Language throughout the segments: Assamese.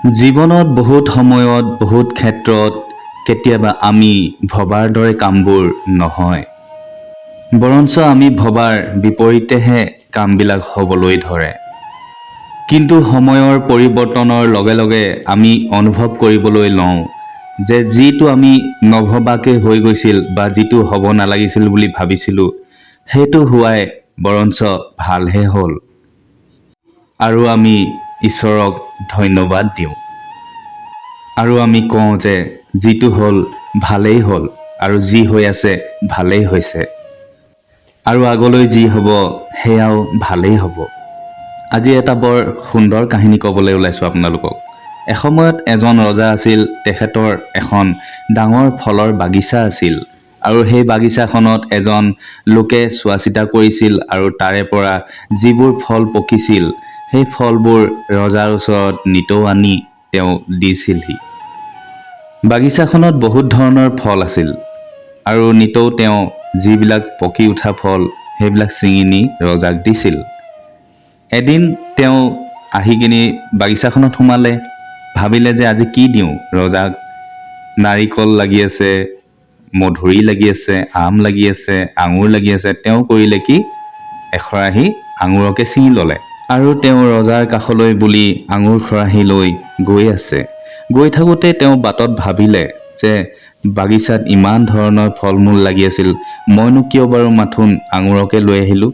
জীৱনত বহুত সময়ত বহুত ক্ষেত্ৰত কেতিয়াবা আমি ভবাৰ দৰে কামবোৰ নহয়, বৰঞ্চ আমি ভবাৰ বিপৰীতেহে কামবিলাক হ'বলৈ ধৰে। কিন্তু সময়ৰ পৰিৱৰ্তনৰ লগে লগে আমি অনুভৱ কৰিবলৈ লওঁ যে যিটো আমি নভবাকে হৈ গৈছিল বা যিটো হ'ব নালাগিছিল বুলি ভাবিছিলোঁ, সেইটো হোৱাই বৰঞ্চ ভালহে হ'ল। আৰু আমি ঈশ্বৰক ধন্যবাদ দিওঁ। আৰু আমি কওঁ যে যিটো হ'ল ভালেই হ'ল, আৰু যি হৈ আছে ভালেই হৈছে, আৰু আগলৈ যি হ'ব সেয়াও ভালেই হ'ব। আজি এটা বৰ সুন্দৰ কাহিনী ক'বলৈ ওলাইছোঁ আপোনালোকক। এসময়ত এজন ৰজা আছিল। তেখেতৰ এখন ডাঙৰ ফলৰ বাগিচা আছিল, আৰু সেই বাগিচাখনত এজন লোকে চোৱা চিতা কৰিছিল, আৰু তাৰে পৰা যিবোৰ ফল পকিছিল সেই ফলবোৰ ৰজাৰ ওচৰত নিতৌ আনি তেওঁ দিছিলহি। বাগিচাখনত বহুত ধৰণৰ ফল আছিল, আৰু নিতৌ তেওঁ যিবিলাক পকি উঠা ফল সেইবিলাক ছিঙি নি ৰজাক দিছিল। এদিন তেওঁ আহি কিনি বাগিচাখনত সোমালে, ভাবিলে যে আজি কি দিওঁ ৰজাক। নাৰিকল লাগি আছে, মধুৰি লাগি আছে, আম লাগি আছে, আঙুৰ লাগি আছে। তেওঁ কৰিলে কি, এখৰাহি আঙুৰকে ছিঙি ল'লে, আৰু তেওঁ ৰজাৰ কাষলৈ বুলি আঙুৰ খৰাহি লৈ গৈ আছে। গৈ থাকোঁতে তেওঁ বাটত ভাবিলে যে বাগিচাত ইমান ধৰণৰ ফল মূল লাগি আছিল, মইনো কিয় বাৰু মাথোন আঙুৰকে লৈ আহিলোঁ।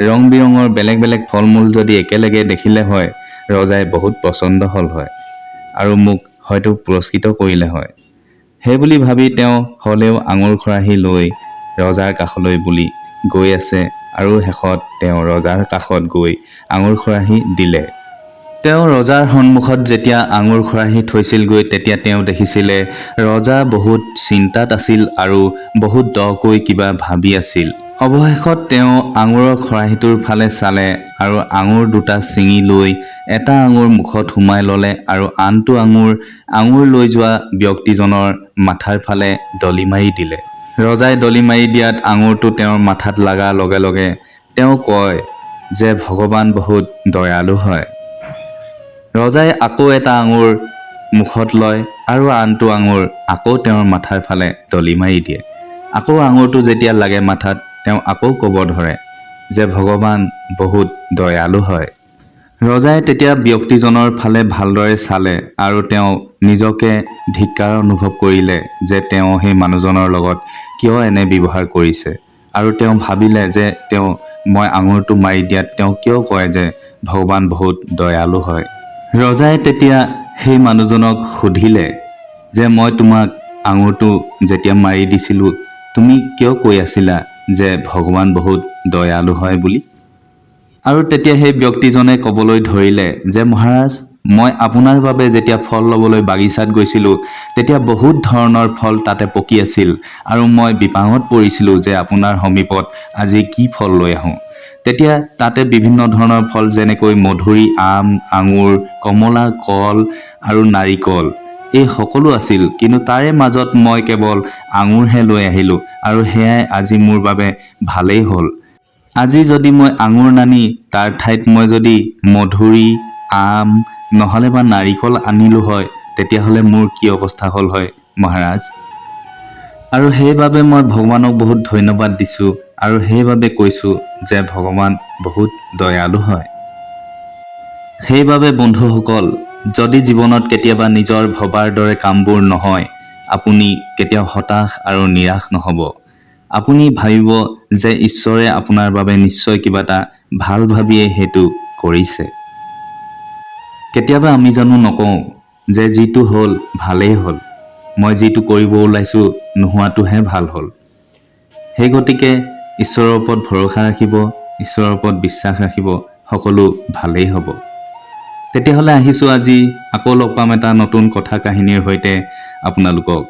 ৰং বিৰঙৰ বেলেগ বেলেগ ফল মূল যদি একেলগে দেখিলে হয়, ৰজাই বহুত পচন্দ হ'ল হয়, আৰু মোক হয়তো পুৰস্কৃত কৰিলে হয়। সেইবুলি ভাবি তেওঁ হ'লেও আঙুৰ খৰাহি লৈ ৰজাৰ কাষলৈ বুলি গৈ আছে, আৰু শেষত তেওঁ ৰজাৰ কাষত গৈ আঙুৰ খৰাহি দিলে। তেওঁ ৰজাৰ সন্মুখত যেতিয়া আঙুৰ খৰাহি থৈছিলগৈ, তেতিয়া তেওঁ দেখিছিলে ৰজা বহুত চিন্তাত আছিল আৰু বহুত দকৈ কিবা ভাবি আছিল। অৱশেষত তেওঁ আঙুৰৰ খৰাহিটোৰ ফালে চালে, আৰু আঙুৰ দুটা ছিঙি লৈ এটা আঙুৰ মুখত সুমাই ল'লে, আৰু আনটো আঙুৰ লৈ যোৱা ব্যক্তিজনৰ মাথাৰ ফালে দলি মাৰি দিলে। ৰজাই দলি মাৰি দিয়াত আঙুৰটো তেওঁৰ মাথাত লগা লগে লগে তেওঁ কয় যে ভগৱান বহুত দয়ালু হয়। ৰজাই আকৌ এটা আঙুৰ মুখত লয়, আৰু আনটো আঙুৰ আকৌ তেওঁৰ মাথাৰ ফালে দলি মাৰি দিয়ে। আকৌ আঙুৰটো যেতিয়া লাগে মাথাত, তেওঁ আকৌ ক'ব ধৰে যে ভগৱান বহুত দয়ালু হয়। ৰজাই তেতিয়া ব্যক্তিজনৰ ফালে ভালদৰে চালে, আৰু তেওঁ নিজকে ধিক্কাৰ অনুভৱ কৰিলে যে তেওঁ সেই মানুহজনৰ লগত কিয় এনে ব্যৱহাৰ কৰিছে। আৰু তেওঁ ভাবিলে যে মই আঙুৰটো মাৰি দিয়াত তেওঁ কিয় কয় যে ভগৱান বহুত দয়ালু হয়। ৰজাই তেতিয়া সেই মানুহজনক সুধিলে যে মই তোমাক আঙুৰটো যেতিয়া মাৰি দিছিলোঁ, তুমি কিয় কৈ আছিলা যে ভগৱান বহুত দয়ালু হয় বুলি। আৰু তেতিয়া সেই ব্যক্তিজনে ক'বলৈ ধৰিলে যে মহাৰাজ, মই আপোনাৰ বাবে যেতিয়া ফল ল'বলৈ বাগিচাত গৈছিলোঁ, তেতিয়া বহুত ধৰণৰ ফল তাতে পকি আছিল, আৰু মই বিপাঙত পৰিছিলোঁ যে আপোনাৰ সমীপত আজি কি ফল লৈ আহোঁ। তেতিয়া তাতে বিভিন্ন ধৰণৰ ফল, যেনেকৈ মধুৰি, আম, আঙুৰ, কমলা, কল আৰু নাৰিকল, এই সকলো আছিল। কিন্তু তাৰে মাজত মই কেৱল আঙুৰহে লৈ আহিলোঁ, আৰু সেয়াই আজি মোৰ বাবে ভালেই হ'ল। আজি যদি মই আঙুৰ নানি তাৰ ঠাইত মই যদি মধুৰি, আম নহ'লে বা নাৰিকল আনিলোঁ হয়, তেতিয়াহ'লে মোৰ কি অৱস্থা হ'ল হয় মহাৰাজ। আৰু সেইবাবে মই ভগৱানক বহুত ধন্যবাদ দিছোঁ, আৰু সেইবাবে কৈছোঁ যে ভগৱান বহুত দয়ালু হয়। সেইবাবে বন্ধুসকল, যদি জীৱনত কেতিয়াবা নিজৰ ভবাৰ দৰে কামবোৰ নহয়, আপুনি কেতিয়াও হতাশ আৰু নিৰাশ নহ'ব। আপুনি ভাবিব যে ঈশ্বৰে আপোনাৰ বাবে নিশ্চয় কিবা এটা ভাল ভাবিয়ে সেইটো কৰিছে। কেতিয়াবা আমি জানো নকওঁ যে যিটো হ'ল ভালেই হ'ল, মই যিটো কৰিব ওলাইছোঁ নোহোৱাটোহে ভাল হ'ল। সেই গতিকে ঈশ্বৰৰ ওপৰত ভৰসা ৰাখিব, ঈশ্বৰৰ ওপৰত বিশ্বাস ৰাখিব, সকলো ভালেই হ'ব। তেতিয়াহ'লে আহিছোঁ আজি আকৌ লগ পাম এটা নতুন কথা কাহিনীৰ সৈতে আপোনালোকক।